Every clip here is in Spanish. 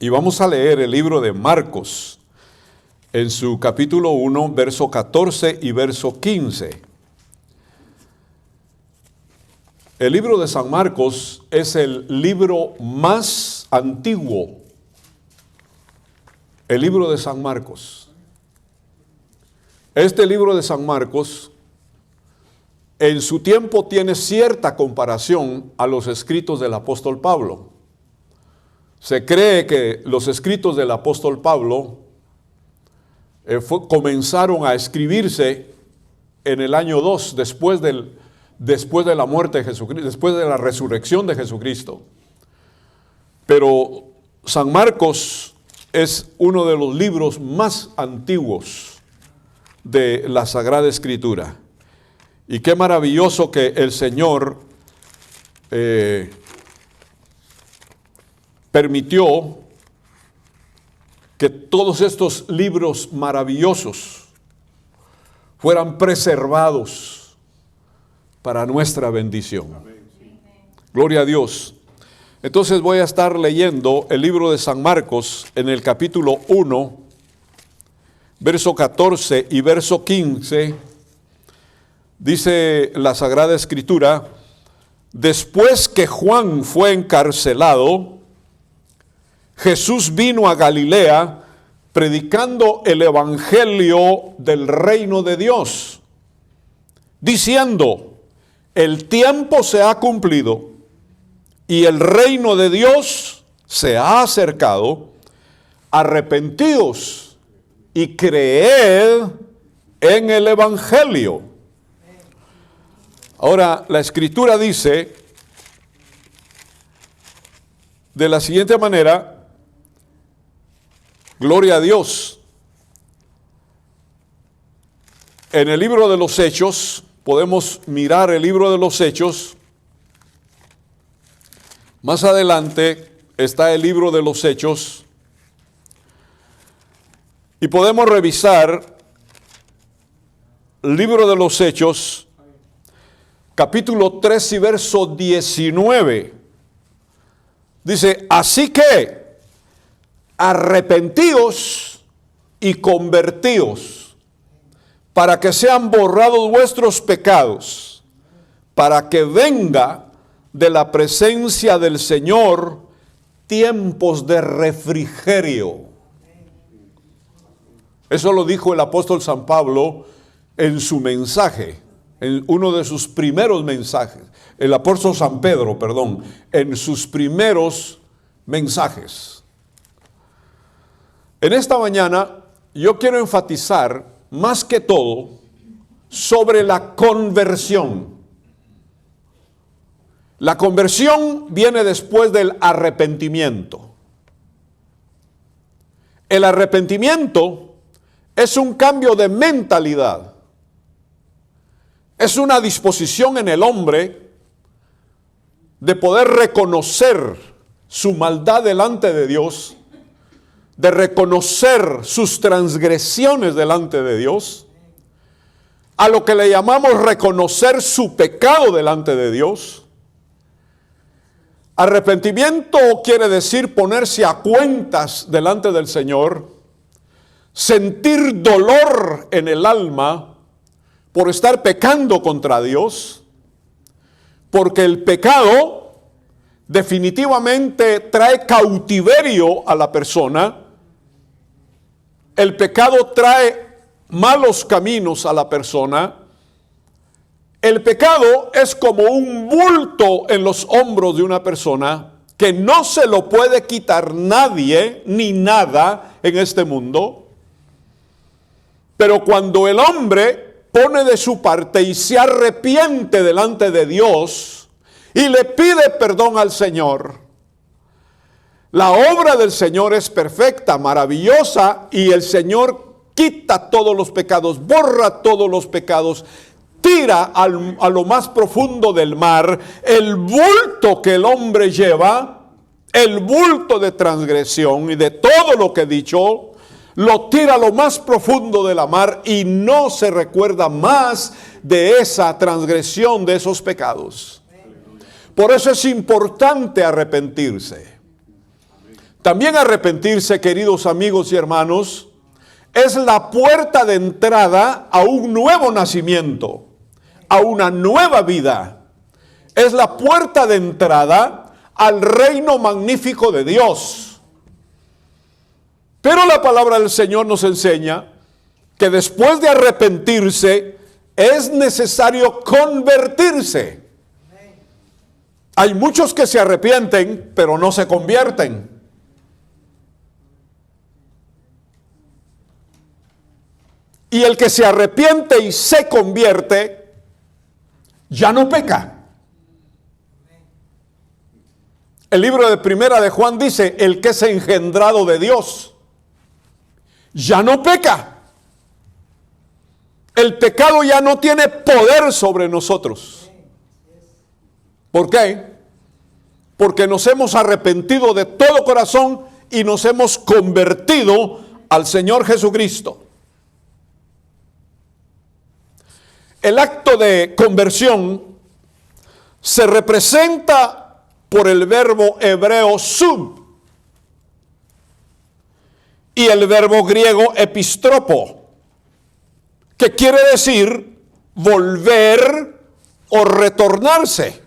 Y vamos a leer el libro de Marcos en su capítulo 1, verso 14 y verso 15. El libro de San Marcos es el libro más antiguo. El libro de San Marcos. Este libro de San Marcos en su tiempo tiene cierta comparación a los escritos del apóstol Pablo. Se cree que los escritos del apóstol Pablo comenzaron a escribirse en el año 2 después de la muerte de Jesucristo, después de la resurrección de Jesucristo. Pero San Marcos es uno de los libros más antiguos de la Sagrada Escritura. Y qué maravilloso que el Señor permitió que todos estos libros maravillosos fueran preservados para nuestra bendición. Gloria a Dios. Entonces voy a estar leyendo el libro de San Marcos en el capítulo 1, verso 14 y verso 15. Dice la Sagrada Escritura: después que Juan fue encarcelado, Jesús vino a Galilea predicando el evangelio del reino de Dios, diciendo: el tiempo se ha cumplido y el reino de Dios se ha acercado. Arrepentíos y creed en el evangelio. Ahora, la Escritura dice de la siguiente manera: gloria a Dios. En el libro de los Hechos, podemos mirar el libro de los Hechos. Más adelante está el libro de los Hechos. Y podemos revisar el libro de los Hechos, capítulo 3 y verso 19. Dice: así que arrepentíos y convertíos, para que sean borrados vuestros pecados, para que venga de la presencia del Señor tiempos de refrigerio. Eso lo dijo el apóstol San Pablo en su mensaje, en uno de sus primeros mensajes. El apóstol San Pedro, en sus primeros mensajes. En esta mañana yo quiero enfatizar más que todo sobre la conversión. La conversión viene después del arrepentimiento. El arrepentimiento es un cambio de mentalidad. Es una disposición en el hombre de poder reconocer su maldad delante de Dios, de reconocer sus transgresiones delante de Dios, a lo que le llamamos reconocer su pecado delante de Dios. Arrepentimiento quiere decir ponerse a cuentas delante del Señor, sentir dolor en el alma por estar pecando contra Dios, porque el pecado definitivamente trae cautiverio a la persona. El pecado trae malos caminos a la persona. El pecado es como un bulto en los hombros de una persona que no se lo puede quitar nadie ni nada en este mundo. Pero cuando el hombre pone de su parte y se arrepiente delante de Dios y le pide perdón al Señor, la obra del Señor es perfecta, maravillosa, y el Señor quita todos los pecados, borra todos los pecados, tira a lo más profundo del mar el bulto que el hombre lleva, el bulto de transgresión y de todo lo que he dicho, lo tira a lo más profundo de la mar y no se recuerda más de esa transgresión, de esos pecados. Por eso es importante arrepentirse. También arrepentirse, queridos amigos y hermanos, es la puerta de entrada a un nuevo nacimiento, a una nueva vida. Es la puerta de entrada al reino magnífico de Dios. Pero la palabra del Señor nos enseña que después de arrepentirse es necesario convertirse. Hay muchos que se arrepienten, pero no se convierten. Y el que se arrepiente y se convierte, ya no peca. El libro de Primera de Juan dice, el que es engendrado de Dios, ya no peca. El pecado ya no tiene poder sobre nosotros. ¿Por qué? Porque nos hemos arrepentido de todo corazón y nos hemos convertido al Señor Jesucristo. El acto de conversión se representa por el verbo hebreo sub y el verbo griego epistropo, que quiere decir volver o retornarse.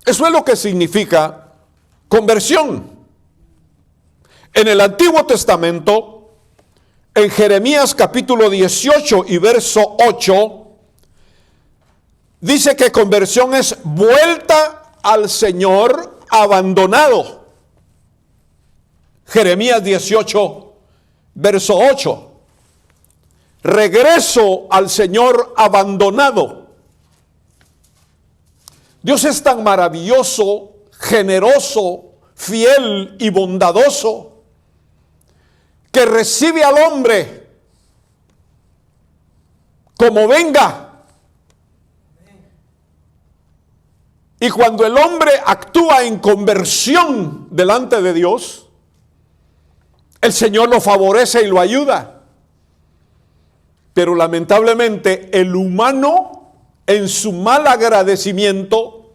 Eso es lo que significa conversión. En el Antiguo Testamento, en Jeremías capítulo 18 y verso 8, dice que conversión es vuelta al Señor abandonado. Jeremías 18, verso 8. Regreso al Señor abandonado. Dios es tan maravilloso, generoso, fiel y bondadoso, que recibe al hombre como venga. Y cuando el hombre actúa en conversión delante de Dios, el Señor lo favorece y lo ayuda. Pero lamentablemente el humano, en su mal agradecimiento,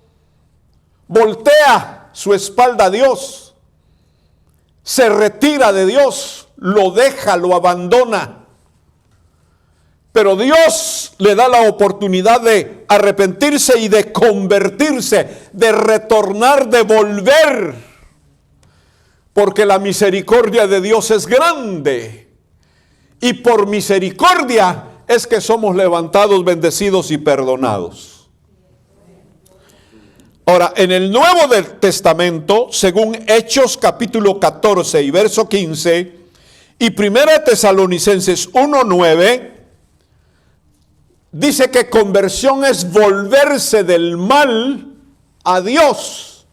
voltea su espalda a Dios, se retira de Dios, lo deja, lo abandona. Pero Dios le da la oportunidad de arrepentirse y de convertirse, de retornar, de volver. Porque la misericordia de Dios es grande. Y por misericordia es que somos levantados, bendecidos y perdonados. Ahora, en el Nuevo Testamento, según Hechos capítulo 14 y verso 15, y 1 Tesalonicenses 1:9, dice que conversión es volverse del mal a Dios.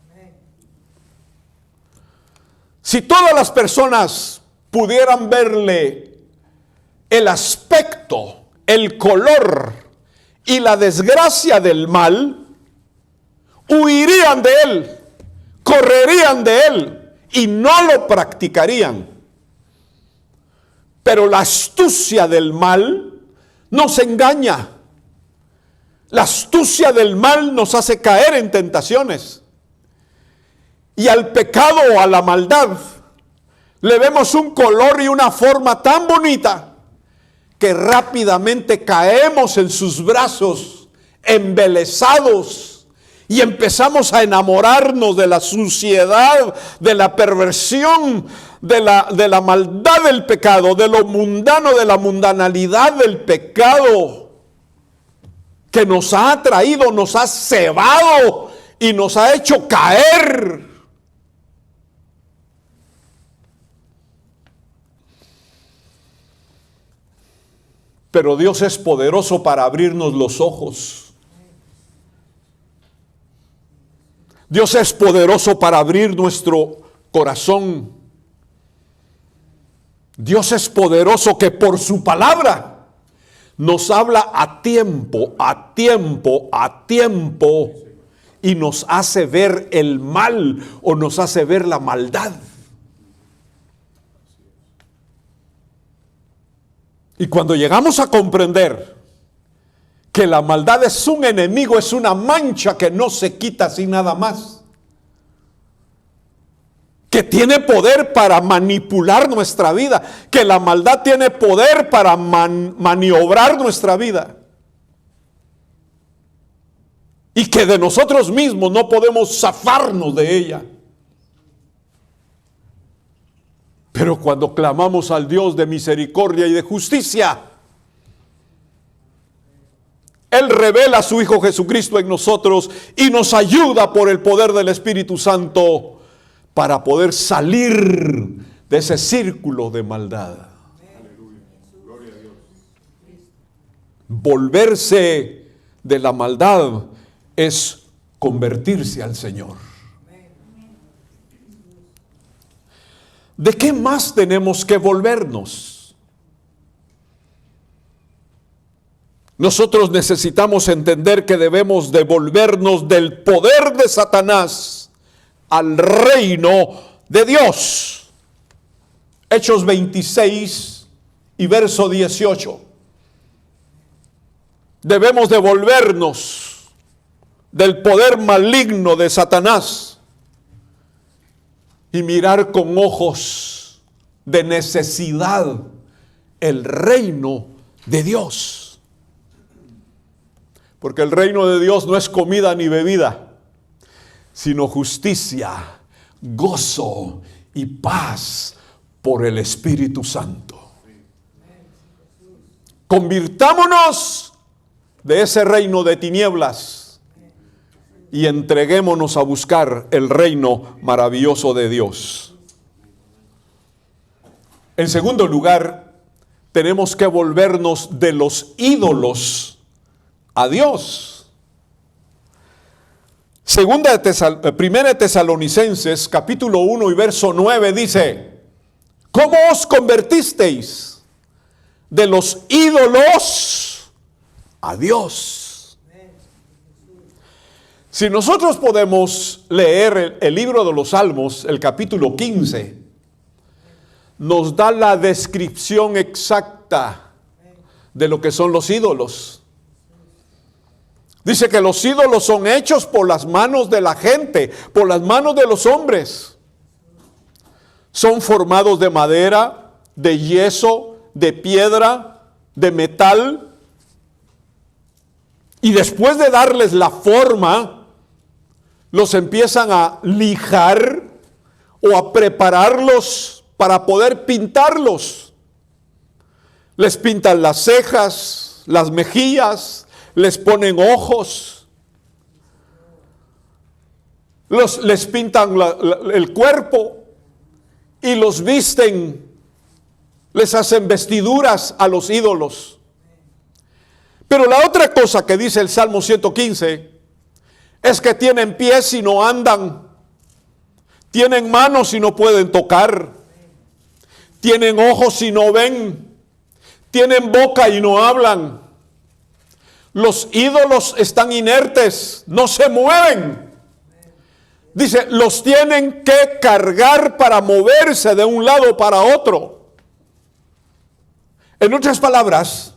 Si todas las personas pudieran verle el aspecto, el color y la desgracia del mal, huirían de él, correrían de él y no lo practicarían. Pero la astucia del mal nos engaña. La astucia del mal nos hace caer en tentaciones. Y al pecado o a la maldad le vemos un color y una forma tan bonita que rápidamente caemos en sus brazos, embelesados, y empezamos a enamorarnos de la suciedad, de la perversión, de la maldad del pecado, de lo mundano, de la mundanalidad del pecado, que nos ha atraído, nos ha cebado y nos ha hecho caer. Pero Dios es poderoso para abrirnos los ojos. Dios es poderoso para abrir nuestro corazón. Dios es poderoso que por su palabra nos habla a tiempo, a tiempo, a tiempo, y nos hace ver el mal o nos hace ver la maldad. Y cuando llegamos a comprender que la maldad es un enemigo, es una mancha que no se quita así nada más, que tiene poder para manipular nuestra vida, que la maldad tiene poder para maniobrar nuestra vida. Y que de nosotros mismos no podemos zafarnos de ella. Pero cuando clamamos al Dios de misericordia y de justicia, Él revela a su Hijo Jesucristo en nosotros y nos ayuda por el poder del Espíritu Santo para poder salir de ese círculo de maldad. Volverse de la maldad es convertirse al Señor. ¿De qué más tenemos que volvernos? Nosotros necesitamos entender que debemos devolvernos del poder de Satanás al reino de Dios. Hechos 26 y verso 18. Debemos devolvernos del poder maligno de Satanás y mirar con ojos de necesidad el reino de Dios. Porque el reino de Dios no es comida ni bebida, sino justicia, gozo y paz por el Espíritu Santo. Convirtámonos de ese reino de tinieblas y entreguémonos a buscar el reino maravilloso de Dios. En segundo lugar, tenemos que volvernos de los ídolos a Dios. Primera de Tesalonicenses, capítulo 1 y verso 9 dice: ¿cómo os convertisteis de los ídolos a Dios? Si nosotros podemos leer el libro de los Salmos, el capítulo 15, nos da la descripción exacta de lo que son los ídolos. Dice que los ídolos son hechos por las manos de la gente, por las manos de los hombres. Son formados de madera, de yeso, de piedra, de metal. Y después de darles la forma, los empiezan a lijar o a prepararlos para poder pintarlos. Les pintan las cejas, las mejillas, les ponen ojos, les pintan el cuerpo y los visten, les hacen vestiduras a los ídolos. Pero la otra cosa que dice el Salmo 115 es que tienen pies y no andan, tienen manos y no pueden tocar, tienen ojos y no ven, tienen boca y no hablan. Los ídolos están inertes, no se mueven. Dice, los tienen que cargar para moverse de un lado para otro. En otras palabras,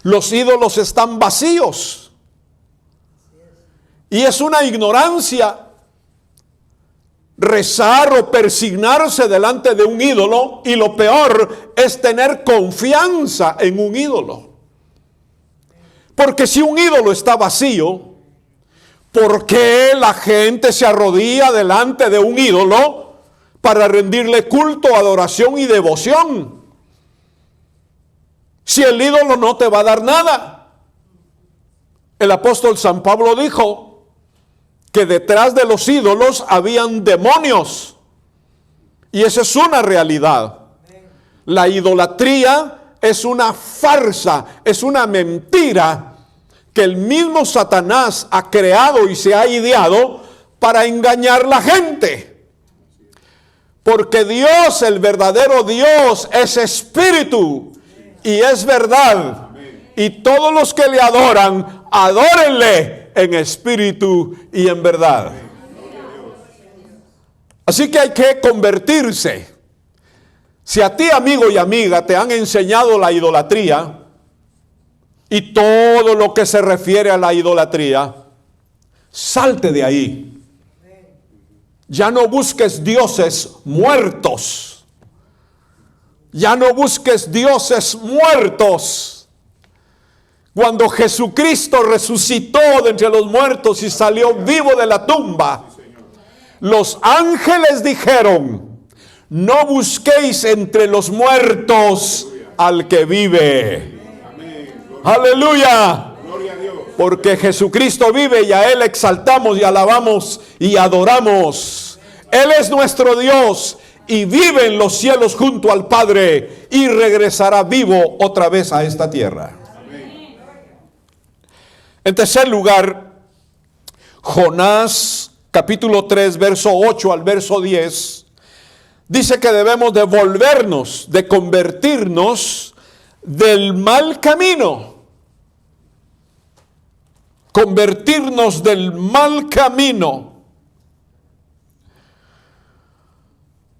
los ídolos están vacíos. Y es una ignorancia rezar o persignarse delante de un ídolo, y lo peor es tener confianza en un ídolo. Porque si un ídolo está vacío, ¿por qué la gente se arrodilla delante de un ídolo para rendirle culto, adoración y devoción? Si el ídolo no te va a dar nada. El apóstol San Pablo dijo que detrás de los ídolos habían demonios. Y esa es una realidad. La idolatría es una farsa, es una mentira que el mismo Satanás ha creado y se ha ideado para engañar a la gente. Porque Dios, el verdadero Dios, es espíritu y es verdad. Y todos los que le adoran, adórenle en espíritu y en verdad. Así que hay que convertirse. Si a ti, amigo y amiga, te han enseñado la idolatría y todo lo que se refiere a la idolatría, salte de ahí. Ya no busques dioses muertos. Ya no busques dioses muertos. Cuando Jesucristo resucitó de entre los muertos y salió vivo de la tumba, los ángeles dijeron: no busquéis entre los muertos al que vive. Aleluya. Porque Jesucristo vive y a Él exaltamos y alabamos y adoramos. Él es nuestro Dios y vive en los cielos junto al Padre y regresará vivo otra vez a esta tierra. En tercer lugar, Jonás capítulo 3, verso 8 al verso 10, dice que debemos de volvernos, de convertirnos del mal camino. Convertirnos del mal camino.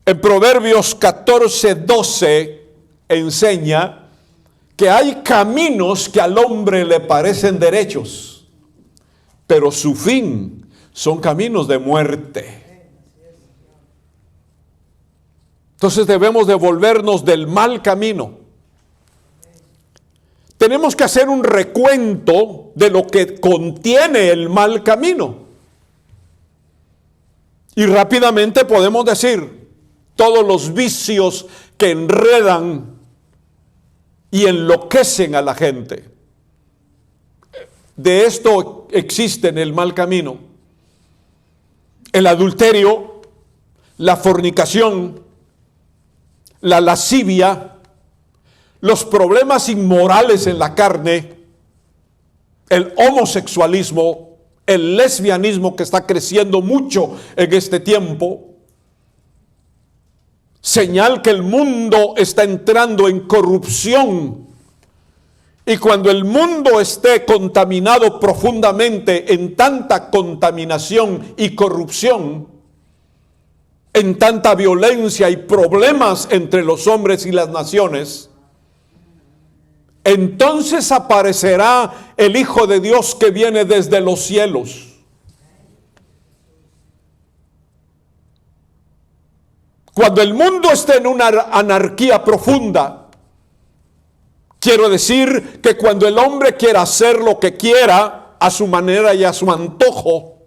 En Proverbios 14, 12 enseña que hay caminos que al hombre le parecen derechos, pero su fin son caminos de muerte. Entonces debemos de volvernos del mal camino. Tenemos que hacer un recuento de lo que contiene el mal camino. Y rápidamente podemos decir todos los vicios que enredan y enloquecen a la gente. De esto existe en el mal camino: el adulterio, la fornicación, la lascivia, los problemas inmorales en la carne, el homosexualismo, el lesbianismo que está creciendo mucho en este tiempo, señal que el mundo está entrando en corrupción. Y cuando el mundo esté contaminado profundamente en tanta contaminación y corrupción, en tanta violencia y problemas entre los hombres y las naciones, entonces aparecerá el Hijo de Dios que viene desde los cielos. Cuando el mundo esté en una anarquía profunda, quiero decir que cuando el hombre quiera hacer lo que quiera a su manera y a su antojo,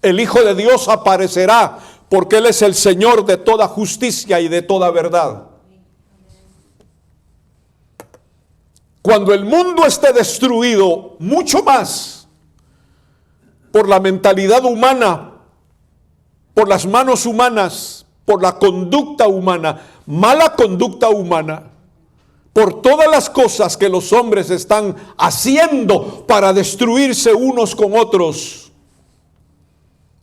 el Hijo de Dios aparecerá, porque Él es el Señor de toda justicia y de toda verdad. Cuando el mundo esté destruido mucho más por la mentalidad humana, por las manos humanas, por la conducta humana, mala conducta humana, por todas las cosas que los hombres están haciendo para destruirse unos con otros,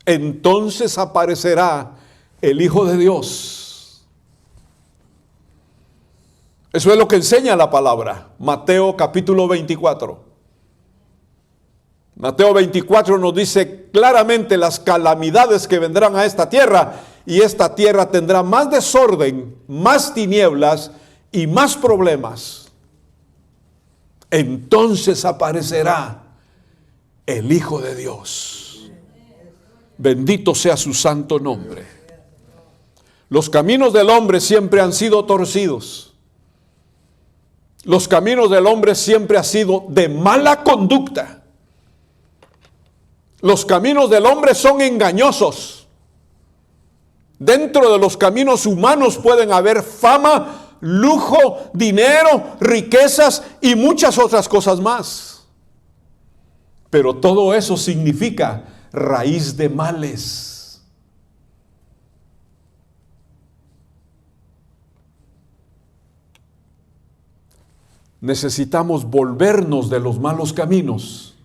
entonces aparecerá el Hijo de Dios. Eso es lo que enseña la palabra. Mateo capítulo 24. Mateo 24 nos dice claramente las calamidades que vendrán a esta tierra, y esta tierra tendrá más desorden, más tinieblas y más problemas. Entonces aparecerá el Hijo de Dios. Bendito sea su santo nombre. Los caminos del hombre siempre han sido torcidos. Los caminos del hombre siempre han sido de mala conducta. Los caminos del hombre son engañosos. Dentro de los caminos humanos pueden haber fama, lujo, dinero, riquezas y muchas otras cosas más. Pero todo eso significa raíz de males. Necesitamos volvernos de los malos caminos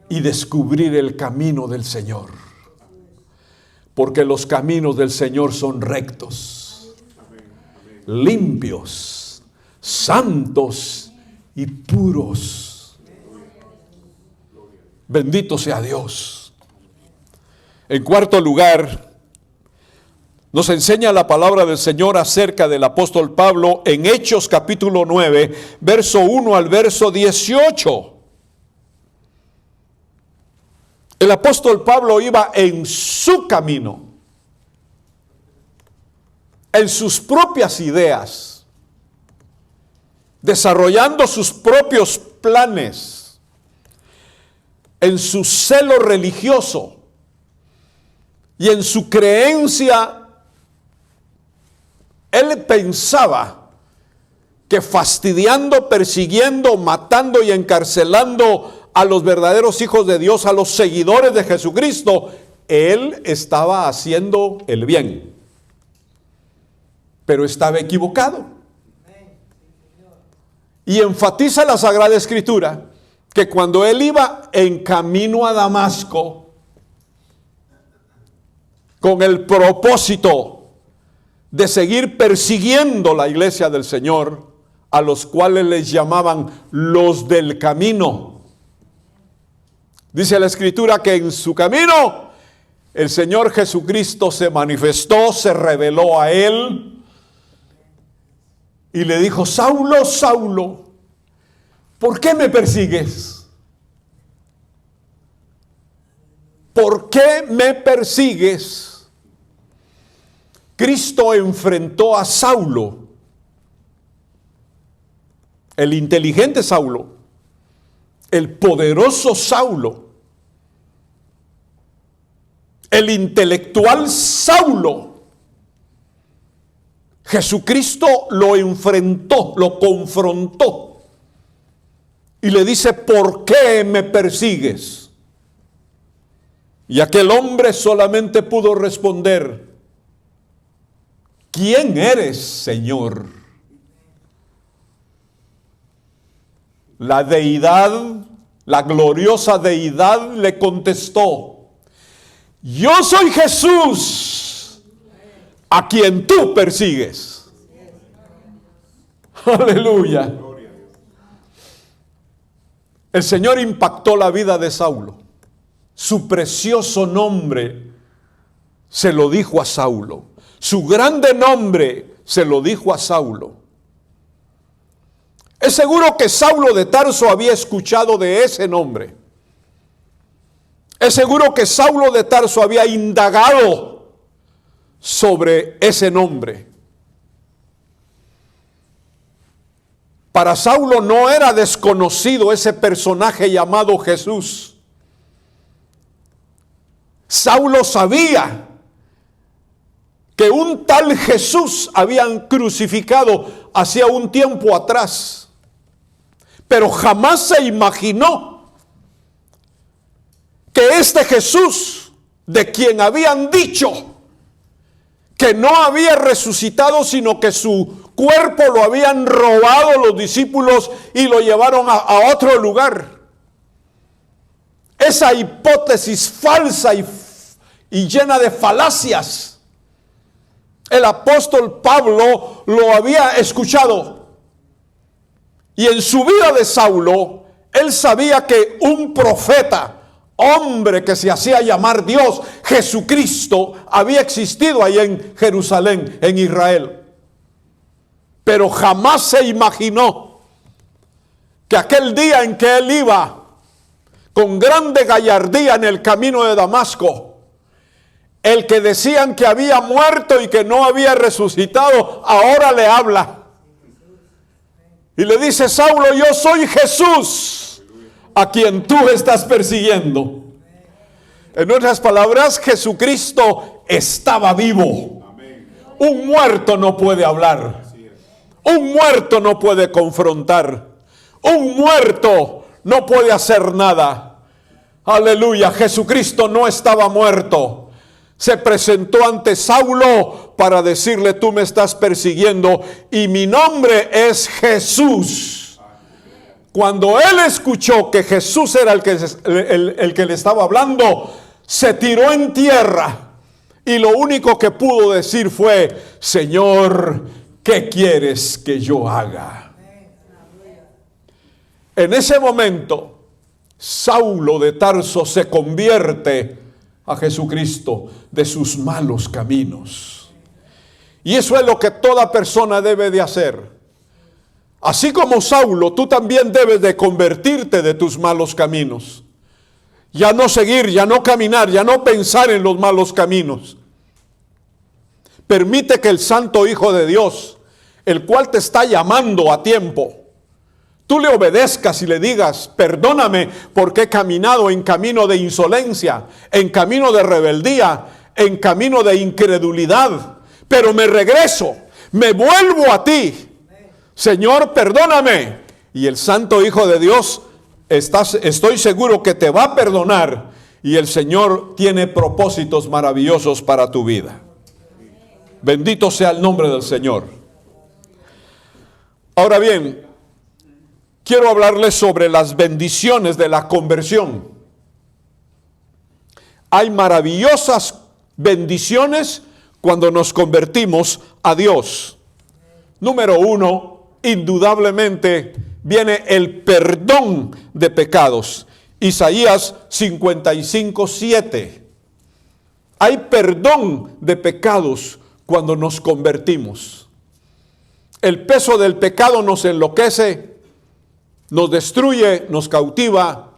y descubrir el camino del Señor. Porque los caminos del Señor son rectos, limpios, santos y puros. Bendito sea Dios. En cuarto lugar, nos enseña la palabra del Señor acerca del apóstol Pablo en Hechos capítulo 9, verso 1 al verso 18. El apóstol Pablo iba en su camino, en sus propias ideas, desarrollando sus propios planes, en su celo religioso y en su creencia. Él pensaba que fastidiando, persiguiendo, matando y encarcelando a los verdaderos hijos de Dios, a los seguidores de Jesucristo, él estaba haciendo el bien. Pero estaba equivocado. Y enfatiza la Sagrada Escritura que cuando él iba en camino a Damasco, con el propósito de seguir persiguiendo la iglesia del Señor, a los cuales les llamaban los del camino. Dice la Escritura que en su camino el Señor Jesucristo se manifestó, se reveló a él y le dijo: Saulo, Saulo, ¿por qué me persigues? ¿Por qué me persigues? Cristo enfrentó a Saulo, el inteligente Saulo, el poderoso Saulo, el intelectual Saulo. Jesucristo lo enfrentó, lo confrontó y le dice: ¿por qué me persigues? Y aquel hombre solamente pudo responder: ¿quién eres, Señor? La deidad, la gloriosa deidad le contestó: yo soy Jesús, a quien tú persigues. Aleluya. El Señor impactó la vida de Saulo. Su precioso nombre se lo dijo a Saulo. Su grande nombre se lo dijo a Saulo. Es seguro que Saulo de Tarso había escuchado de ese nombre. Es seguro que Saulo de Tarso había indagado sobre ese nombre. Para Saulo no era desconocido ese personaje llamado Jesús. Saulo sabía que un tal Jesús habían crucificado hacía un tiempo atrás, pero jamás se imaginó que este Jesús, de quien habían dicho que no había resucitado, sino que su cuerpo lo habían robado los discípulos y lo llevaron a otro lugar. Esa hipótesis falsa y llena de falacias, el apóstol Pablo lo había escuchado. Y en su vida de Saulo, él sabía que un profeta, hombre que se hacía llamar Dios, Jesucristo, había existido ahí en Jerusalén, en Israel. Pero jamás se imaginó que aquel día en que él iba con grande gallardía en el camino de Damasco, el que decían que había muerto y que no había resucitado, ahora le habla. Y le dice: Saulo, yo soy Jesús, a quien tú estás persiguiendo. En otras palabras, Jesucristo estaba vivo. Un muerto no puede hablar. Un muerto no puede confrontar. Un muerto no puede hacer nada. Aleluya, Jesucristo no estaba muerto. Se presentó ante Saulo para decirle: tú me estás persiguiendo y mi nombre es Jesús. Cuando él escuchó que Jesús era el que le estaba hablando, se tiró en tierra y lo único que pudo decir fue: Señor, ¿qué quieres que yo haga? En ese momento, Saulo de Tarso se convierte a Jesucristo de sus malos caminos. Y eso es lo que toda persona debe de hacer. Así como Saulo, tú también debes de convertirte de tus malos caminos ya no seguir, ya no caminar, ya no pensar en los malos caminos. Permite que el Santo Hijo de Dios, el cual te está llamando a tiempo, tú le obedezcas y le digas: perdóname porque he caminado en camino de insolencia, en camino de rebeldía, en camino de incredulidad, pero me regreso, me vuelvo a ti. Señor, perdóname. Y el Santo Hijo de Dios, estoy seguro que te va a perdonar, y el Señor tiene propósitos maravillosos para tu vida. Bendito sea el nombre del Señor. Ahora bien, quiero hablarles sobre las bendiciones de la conversión. Hay maravillosas bendiciones cuando nos convertimos a Dios. Número uno, indudablemente, viene el perdón de pecados. Isaías 55:7. Hay perdón de pecados cuando nos convertimos. El peso del pecado nos enloquece, nos destruye, nos cautiva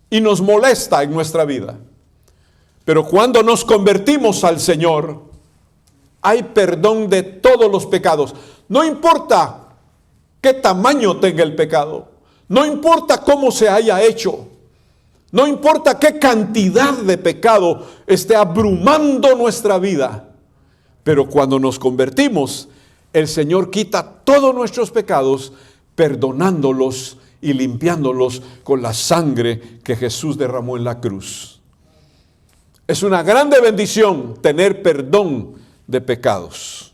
y nos molesta en nuestra vida. Pero cuando nos convertimos al Señor, hay perdón de todos los pecados. No importa qué tamaño tenga el pecado, no importa cómo se haya hecho, no importa qué cantidad de pecado esté abrumando nuestra vida, pero cuando nos convertimos, el Señor quita todos nuestros pecados, perdonándolos y limpiándolos con la sangre que Jesús derramó en la cruz. Es una grande bendición tener perdón de pecados.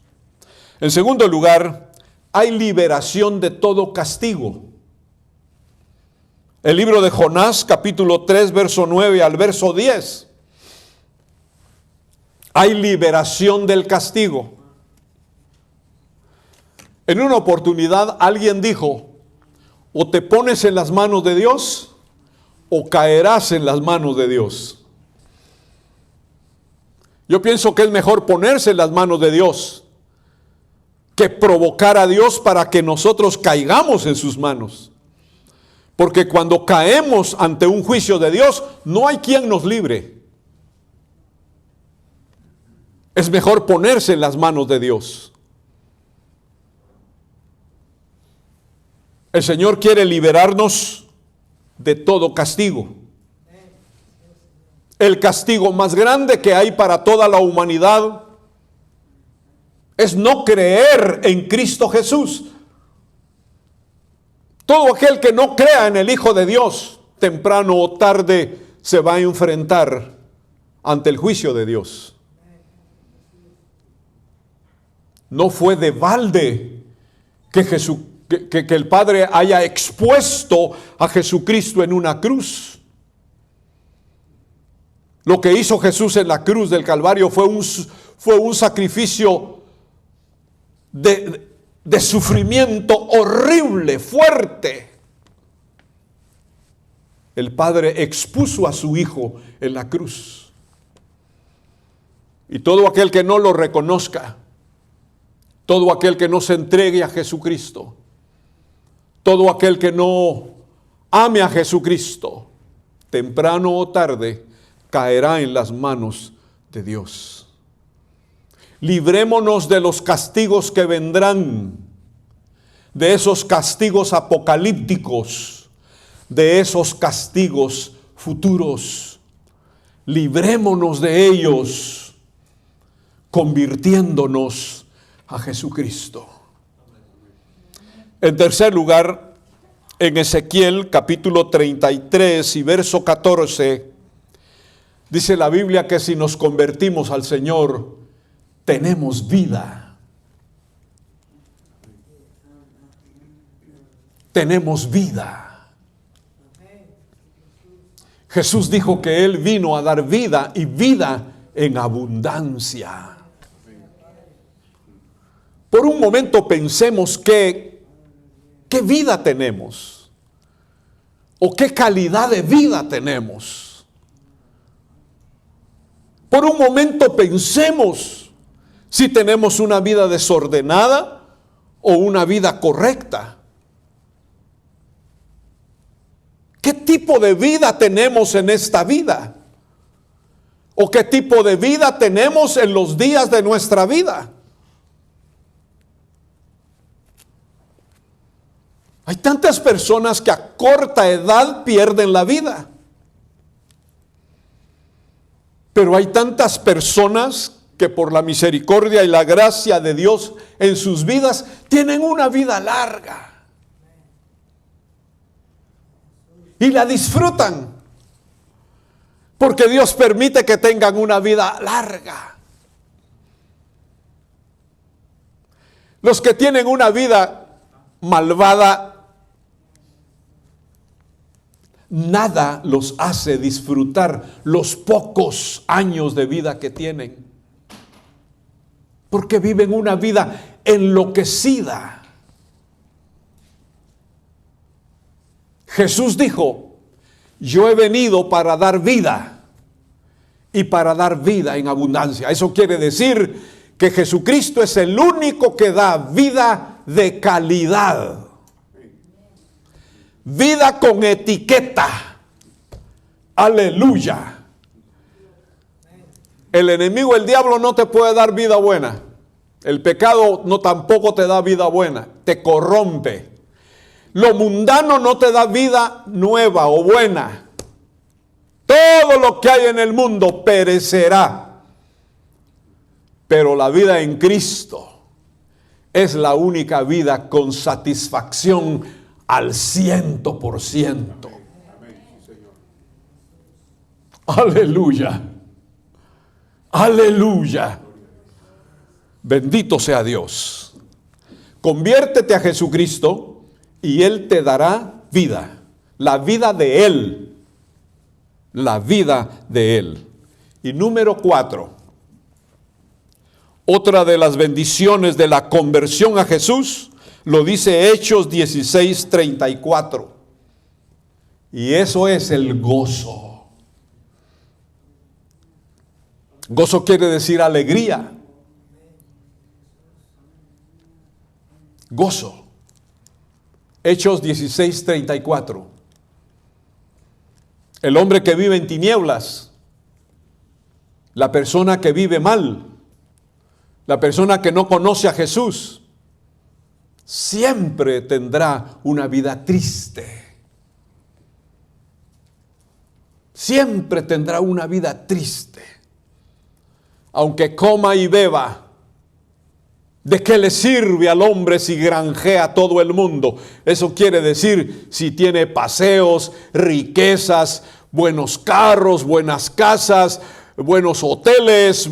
En segundo lugar, hay liberación de todo castigo. El libro de Jonás, capítulo 3, verso 9 al verso 10. Hay liberación del castigo. En una oportunidad alguien dijo: o te pones en las manos de Dios, o caerás en las manos de Dios. Yo pienso que es mejor ponerse en las manos de Dios que provocar a Dios para que nosotros caigamos en sus manos. Porque cuando caemos ante un juicio de Dios, no hay quien nos libre. Es mejor ponerse en las manos de Dios. El Señor quiere liberarnos de todo castigo. El castigo más grande que hay para toda la humanidad es no creer en Cristo Jesús. Todo aquel que no crea en el Hijo de Dios, temprano o tarde se va a enfrentar ante el juicio de Dios. No fue de balde que el Padre haya expuesto a Jesucristo en una cruz. Lo que hizo Jesús en la cruz del Calvario fue un sacrificio de sufrimiento horrible, fuerte. El Padre expuso a su Hijo en la cruz. Y todo aquel que no lo reconozca, todo aquel que no se entregue a Jesucristo, todo aquel que no ame a Jesucristo, temprano o tarde, caerá en las manos de Dios. Librémonos de los castigos que vendrán, de esos castigos apocalípticos, de esos castigos futuros. Librémonos de ellos, convirtiéndonos a Jesucristo. En tercer lugar, en Ezequiel capítulo 33 y verso 14, dice la Biblia que si nos convertimos al Señor, tenemos vida. Tenemos vida. Jesús dijo que Él vino a dar vida y vida en abundancia. Por un momento pensemos ¿qué vida tenemos? ¿O qué calidad de vida tenemos? Por un momento pensemos si tenemos una vida desordenada o una vida correcta. ¿Qué tipo de vida tenemos en esta vida? ¿O qué tipo de vida tenemos en los días de nuestra vida? Hay tantas personas que a corta edad pierden la vida. Pero hay tantas personas que por la misericordia y la gracia de Dios en sus vidas tienen una vida larga. Y la disfrutan. Porque Dios permite que tengan una vida larga. Los que tienen una vida malvada, nada los hace disfrutar los pocos años de vida que tienen. Porque viven una vida enloquecida. Jesús dijo: yo he venido para dar vida y para dar vida en abundancia. Eso quiere decir que Jesucristo es el único que da vida de calidad. Vida con etiqueta. Aleluya. El enemigo, el diablo, no te puede dar vida buena. El pecado no tampoco te da vida buena. Te corrompe. Lo mundano no te da vida nueva o buena. Todo lo que hay en el mundo perecerá. Pero la vida en Cristo es la única vida con satisfacción al 100%. Aleluya. Aleluya. Bendito sea Dios. Conviértete a Jesucristo y Él te dará vida. La vida de Él. La vida de Él. Y número 4. Otra de las bendiciones de la conversión a Jesús lo dice Hechos 16:34. Y eso es el gozo. Gozo quiere decir alegría. Gozo. Hechos 16:34. El hombre que vive en tinieblas, la persona que vive mal, la persona que no conoce a Jesús, siempre tendrá una vida triste. Siempre tendrá una vida triste. Aunque coma y beba, ¿de qué le sirve al hombre si granjea todo el mundo? Eso quiere decir si tiene paseos, riquezas, buenos carros, buenas casas, buenos hoteles,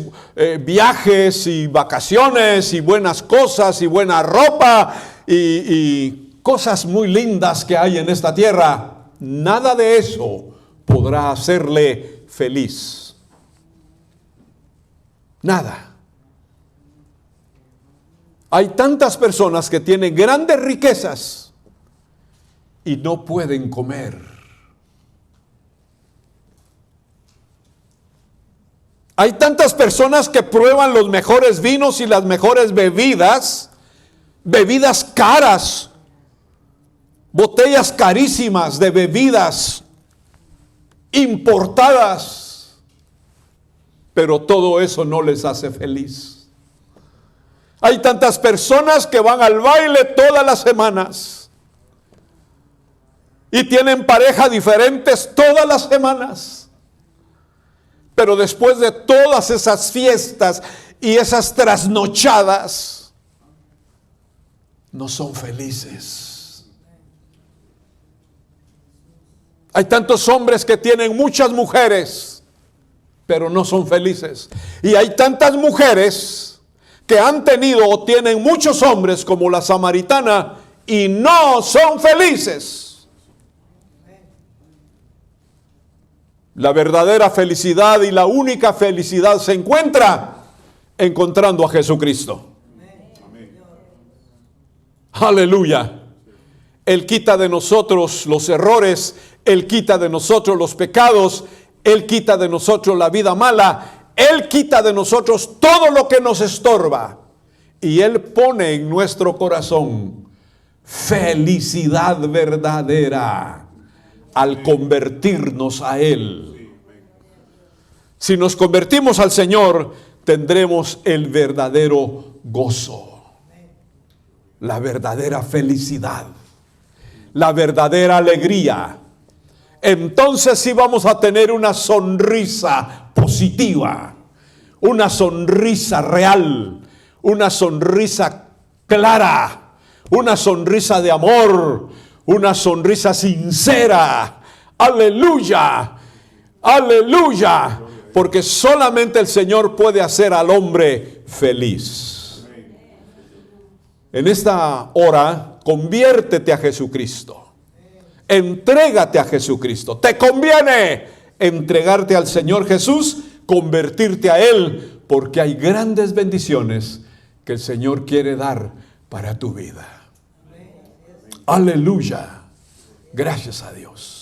viajes y vacaciones y buenas cosas y buena ropa y cosas muy lindas que hay en esta tierra. Nada de eso podrá hacerle feliz. Nada. Hay tantas personas que tienen grandes riquezas y no pueden comer. Hay tantas personas que prueban los mejores vinos y las mejores bebidas, bebidas caras, botellas carísimas de bebidas importadas, pero todo eso no les hace feliz. Hay tantas personas que van al baile todas las semanas y tienen pareja diferentes todas las semanas. Pero después de todas esas fiestas y esas trasnochadas, no son felices. Hay tantos hombres que tienen muchas mujeres, pero no son felices. Y hay tantas mujeres que han tenido o tienen muchos hombres como la samaritana y no son felices. La verdadera felicidad y la única felicidad se encuentra encontrando a Jesucristo. Amén. Aleluya. Él quita de nosotros los errores, Él quita de nosotros los pecados, Él quita de nosotros la vida mala, Él quita de nosotros todo lo que nos estorba. Y Él pone en nuestro corazón felicidad verdadera. al convertirnos a Él. Si nos convertimos al Señor, tendremos el verdadero gozo, la verdadera felicidad, la verdadera alegría. Entonces sí vamos a tener una sonrisa positiva, una sonrisa real, una sonrisa clara, una sonrisa de amor, una sonrisa sincera. Aleluya, aleluya, porque solamente el Señor puede hacer al hombre feliz. En esta hora, conviértete a Jesucristo. Entrégate a Jesucristo. Te conviene entregarte al Señor Jesús, convertirte a Él, porque hay grandes bendiciones que el Señor quiere dar para tu vida. Aleluya. Gracias a Dios.